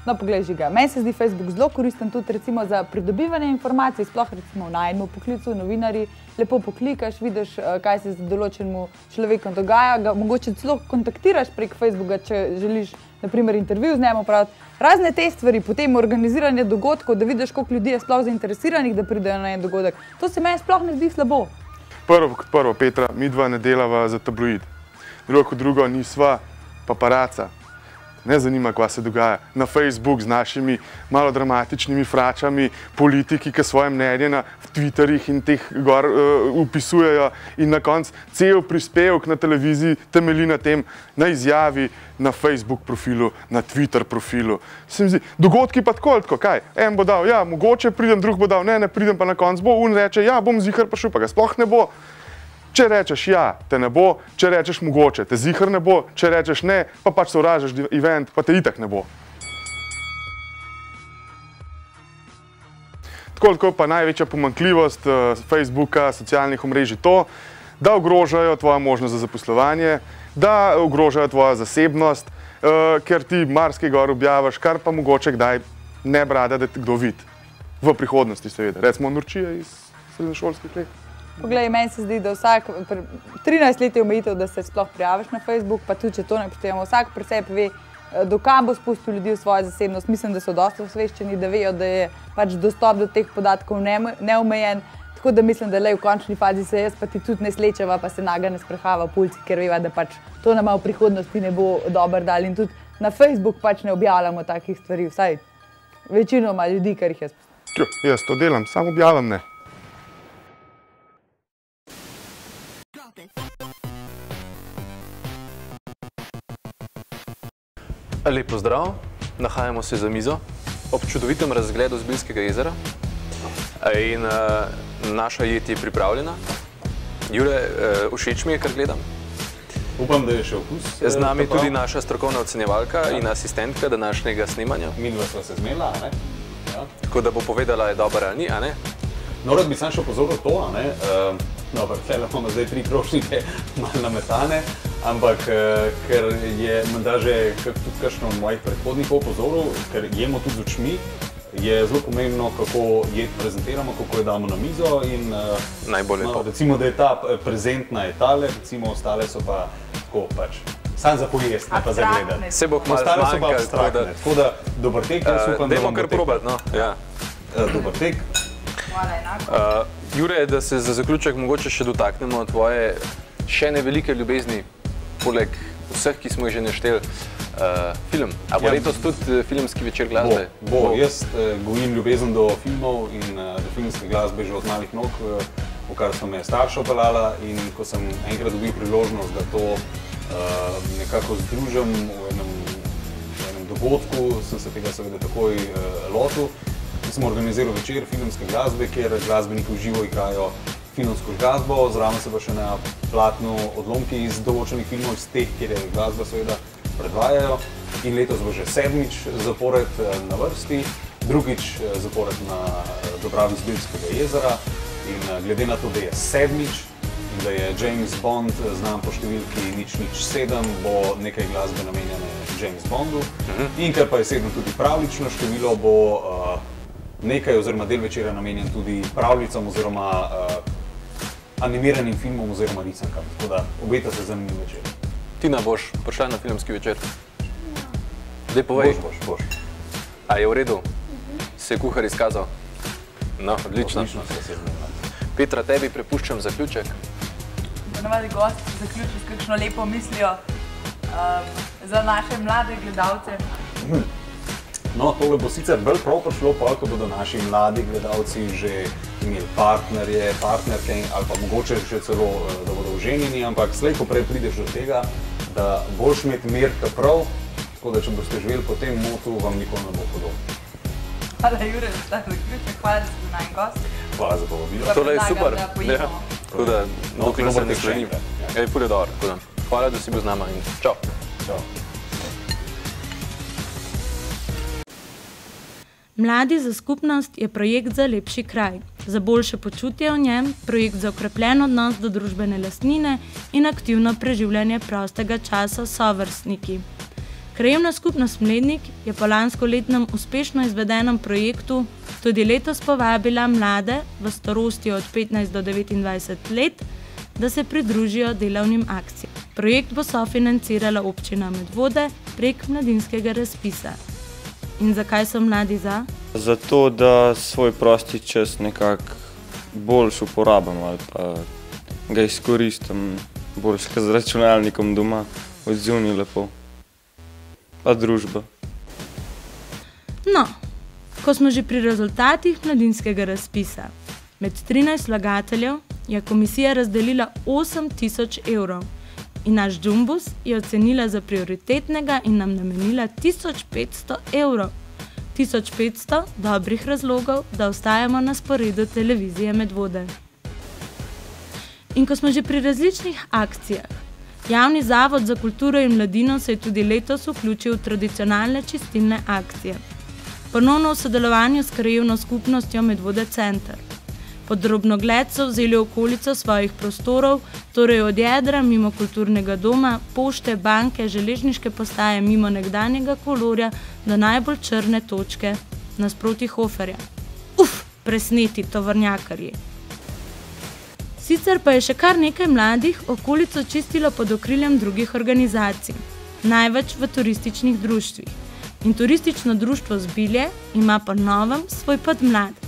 No, poglej, Žiga, meni se zdi Facebook zelo koristen tudi recimo za pridobivanje informacij, sploh recimo v najmu poklicu, novinarji, lepo poklikaš, vidiš, kaj se z določenim človekom dogaja, ga mogoče celo kontaktiraš prek Facebooka, če želiš, naprimer, intervju z njim opraviti. Razne te stvari, potem organiziranje dogodkov, da vidiš, koliko ljudi je sploh zainteresiranih, da pridejo na en dogodek. To se meni sploh ne zdi slabo. Prvo, Petra, midva ne delava za tabloid. Drugo kot drugo, nisva paparaca. Ne zanima, kva se dogaja na Facebook z našimi malo dramatičnimi fračami, politiki, ki svoje mnenje na Twitterjih in teh gor upisujejo in na koncu cel prispevek na televiziji temelji na tem, na izjavi, na Facebook profilu, na Twitter profilu. Se mi zdi, dogodki pa tako, kaj? En bo dal, ja, mogoče pridem, drug bo dal, ne pridem, pa na koncu bo, un reče, ja, bom zihar prišel, pa ga sploh ne bo. Če rečeš ja, te ne bo, če rečeš mogoče, te zihar ne bo, če rečeš ne, pa pač sovražaš event, pa te itak ne bo. Tako pa največja pomanjkljivost Facebooka, socialnih omrežij to, da ogrožajo tvojo možnost za zaposlovanje, da ogrožajo tvojo zasebnost, ker ti marsikaj gor objaviš, kar pa mogoče kdaj ne brada, da te kdo vidi. V prihodnosti seveda, recimo norčije iz srednješolskih let. Poglej, meni se zdi, da vsak 13 let je omejitev, da se sploh prijaviš na Facebook, pa tudi, če to ne poštevamo, vsak pri sebi ve, do kam bo spustil ljudi v svojo zasebnost. Mislim, da so dosti osveščeni, da vejo, da je pač dostop do teh podatkov neomejen. Tako da mislim, da v končni fazi se jaz pa ti tudi ne slečeva, pa se naga ne sprehava v ulici, ker veva, da pač to nama v prihodnosti ne bo dobro dal. In tudi na Facebook pač ne objavljamo takih stvari, vsaj večinoma ljudi, kar jih jaz poznam. Jaz to delam, samo objavljam ne. Lep pozdrav, nahajamo se za mizo ob čudovitem razgledu Zbiljskega jezera in naša jed je pripravljena. Jure, všeč mi je, kar gledam. Upam, da je še okus. Z nami tudi naša strokovna ocenjevalka in asistentka današnjega snemanja. Midva sva se zmenila, a ne? Tako da bo povedala, je dobra ali ni, a ne? No, rad bi sam še opozoril to, a ne? Dobro, tukaj imamo zdaj 3 krožnike malo nametane, ampak ker je menda že tudi kakšno od mojih predhodnikov opozoril, ker jemo tudi z očmi, je zelo pomembno, kako jed prezentiramo, kako jo damo na mizo in recimo, da je ta prezentna je tale, recimo ostale so pa tako pač sam za pojest, ne pa za gledati. Se bo kmalu zmanjkalo. Tako da dober tek, jaz upam, da dajmo kar probati, no. Dober tek. Hvala enako. Jure, da se za zaključek mogoče še dotaknemo tvoje še ene velike ljubezni, poleg vseh, ki smo jih že našteli, film. A bo letos tudi filmski večer glasbe? Bo. Jaz gojim ljubezen do filmov in do filmske glasbe že od malih nog, v kar so me starša opeljala, in ko sem enkrat dobil priložnost, da to nekako združim v enem dogodku, sem se tega seveda takoj lotil. Sem organiziral večer filmske glasbe, kjer glasbeniki v živo igrajo filmsko glasbo, zraven se pa še na platnu odlomki iz določenih filmov, iz teh, kjer je glasba seveda predvajajo. In letos bo že 7. zapored na vrsti, 2. zapored na Dobravi z Bilskega jezera. In glede na to, da je 7. in da je James Bond znan po številki 007, bo nekaj glasbe namenjene James Bondu. In ker pa je 7 tudi pravlično število, bo nekaj oziroma del večera namenjen tudi pravljicam oziroma animiranim filmom oziroma risankam. Tako da obeta se zanimiv večer. Tina, boš prišla na filmski večer? Dej povej. Boš. A je v redu? Se je kuhar izkazal? No, odlično. Petra, tebi prepuščam zaključek. Ponavadi gost zaključi s kakšno lepo mislijo za naše mlade gledalce. No, tole bo sicer bolj prav prišlo, ko bodo naši mladi gledalci že imeli partnerje, partnerke ali pa mogoče še celo, da bodo oženjeni, ampak slej, ko prej prideš do tega, da boš imeti mir kot prav, tako da če boste živeli po tem motu, vam nikoli ne bo podobno. Hvala, Jure, za ta zaključek, hvala, da si bil naš gost. Hvala za povabilo. Tole je super. Tako da, dokler se ne sklenim. Ful je dobro. Hvala, da si bil z nama in čau. Čau. Mladi za skupnost je projekt za lepši kraj, za boljše počutje v njem, projekt za okrepljen odnos do družbene lastnine in aktivno preživljanje prostega časa s sovrstniki. Krajevna skupnost Mlednik je po lanskoletnem uspešno izvedenem projektu tudi letos povabila mlade v starosti od 15 do 29 let, da se pridružijo delovnim akcijam. Projekt bo sofinancirala občina Medvode prek mladinskega razpisa. In zakaj so mladi za? Zato, da svoj prosti čas nekako boljš uporabim ali pa ga izkoristim boljš z računalnikom doma, odzivni lepo. Pa družba. No, ko smo že pri rezultatih mladinskega razpisa. Med 13 vlagateljev je komisija razdelila 8.000 evrov in naš Džumbus je ocenila za prioritetnega in nam namenila 1500 evrov. 1500 dobrih razlogov, da ostajamo na sporedu televizije Medvode. In ko smo že pri različnih akcijah, Javni zavod za kulturo in mladino se je tudi letos vključil v tradicionalne čistilne akcije. Ponovno v sodelovanju s krajevno skupnostjo Medvode Center. Pod drobnogled so vzeli okolico svojih prostorov, torej od jedra mimo kulturnega doma, pošte, banke, železniške postaje mimo nekdanjega Kolorja do najbolj črne točke nasproti Hoferja. Presneti tovornjakarji. Sicer pa je še kar nekaj mladih okolico čistilo pod okriljem drugih organizacij, največ v turističnih društvih. In turistično društvo Zbilje ima po novem svoj podmladek.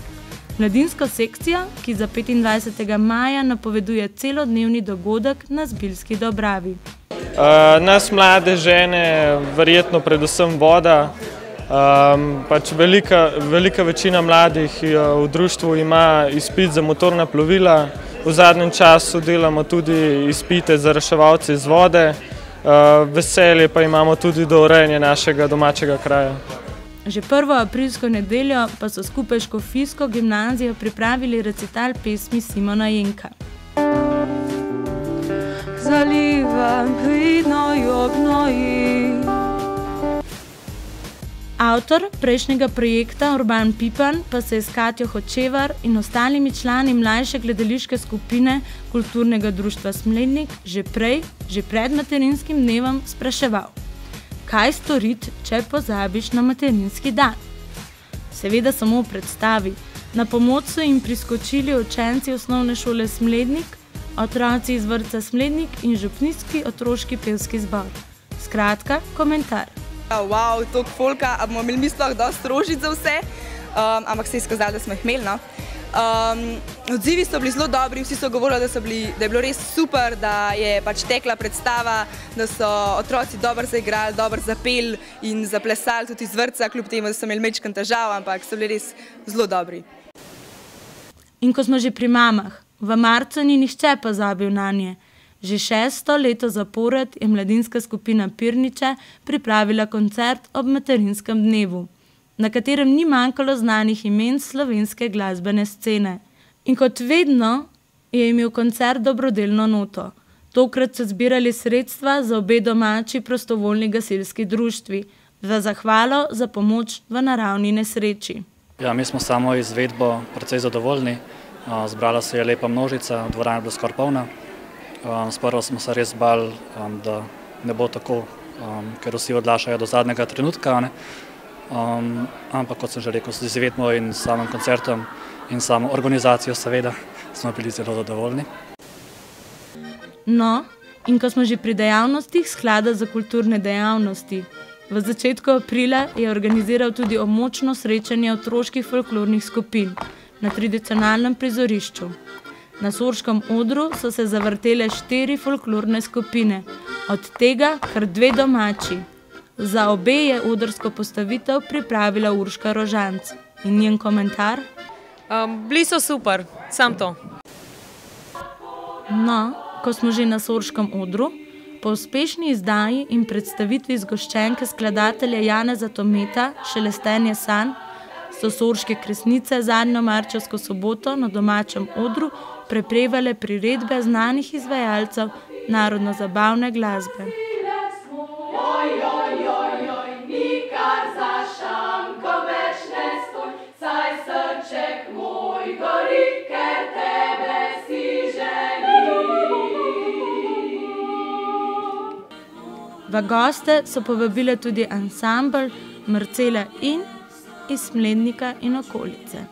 Mladinsko sekcijo, ki za 25. maja napoveduje celodnevni dogodek na Zbiljski Dobravi. Nas mlade žene, verjetno predvsem voda. Pač velika večina mladih v društvu ima izpit za motorna plovila. V zadnjem času delamo tudi izpite za reševalce iz vode. Veselje pa imamo tudi do urejanja našega domačega kraja. Že 1. aprilsko nedeljo pa so skupaj s Škofijsko gimnazijo pripravili recital pesmi Simona Jenka. Zalivam pridno jognoji. Avtor prejšnjega projekta Urban Pipan pa se je s Katjo Hočevar in ostalimi člani mlajše gledališke skupine Kulturnega društva Smlednik že pred materinskim dnevom spraševal. Kaj storiti, če pozabiš na materinski dan? Seveda samo v predstavi. Na pomoč so jim priskočili učenci osnovne šole Smlednik, otroci iz vrtca Smlednik in župnijski otroški pevski zbor. Skratka, komentar. Wow, toliko folka, a bomo imeli mi sploh dosti rožic za vse, ampak se je izkazalo, da smo jih imeli, no. Odzivi so bili zelo dobri, vsi so govorili, da je bilo res super, da je pač tekla predstava, da so otroci dobro zaigrali, dobro zapeli in zaplesali tudi iz vrtca, kljub temu, da so imeli majčkeno težav, ampak so bili res zelo dobri. In ko smo že pri mamah, v marcu ni nihče pozabil nanje. Že 6. leto zapored je mladinska skupina Pirniče pripravila koncert ob materinskem dnevu, na katerem ni manjkalo znanih imen slovenske glasbene scene. In kot vedno je imel koncert dobrodelno noto. Tokrat so zbirali sredstva za obe domači prostovoljni gasilski društvi, za zahvalo za pomoč v naravni nesreči. Ja, mi smo samo izvedbo precej zadovoljni. Zbrala se je lepa množica, dvorana je bila skoraj polna. Sprva smo se res bali, da ne bo tako, ker vsi odlašajo do zadnjega trenutka. Ampak, kot sem že rekel, z izvedbo in samim koncertom in samo organizacijo seveda smo bili zelo zadovoljni. No, in ko smo že pri dejavnostih Sklada za kulturne dejavnosti, v začetku aprila je organiziral tudi območno srečanje otroških folklornih skupin na tradicionalnem prizorišču. Na Sorškem odru so se zavrtele 4 folklorne skupine, od tega kar 2 domači. Za obe je odrsko postavitev pripravila Urška Rožanc. In njen komentar? Bili so super, sam to. No, ko smo že na Sorškem odru, po uspešni izdaji in predstavitvi zgoščenke skladatelja Janeza Tometa Šelestenje sanj, so Sorške kresnice zadnjo marčevsko soboto na domačem odru preprevale priredbe znanih izvajalcev narodno-zabavne glasbe. V goste so povabile tudi ansambl Marcela in iz Smlednika in okolice.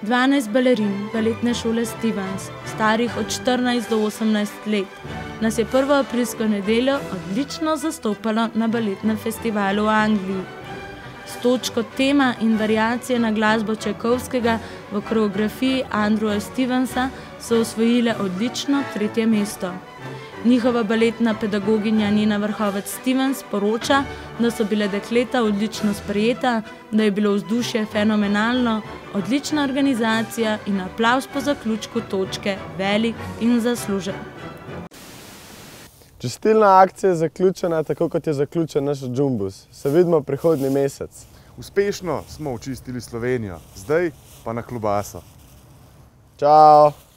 Dvanajst balerin baletne šole Stevens, starih od 14 do 18 let, nas je 1. aprilsko nedeljo odlično zastopalo na baletnem festivalu v Angliji. S točko tema in variacije na glasbo Čajkovskega v koreografiji Andrewa Stevensa so osvojile odlično 3. mesto. Njihova baletna pedagoginja Nina Vrhovec Stevens poroča, da so bile dekleta odlično sprejeta, da je bilo vzdušje fenomenalno, odlična organizacija in aplavz po zaključku točke velik in zaslužen. Čistilna akcija je zaključena, tako kot je zaključen naš Džumbus. Se vidimo prihodnji mesec. Uspešno smo očistili Slovenijo, zdaj pa na klobaso. Čau!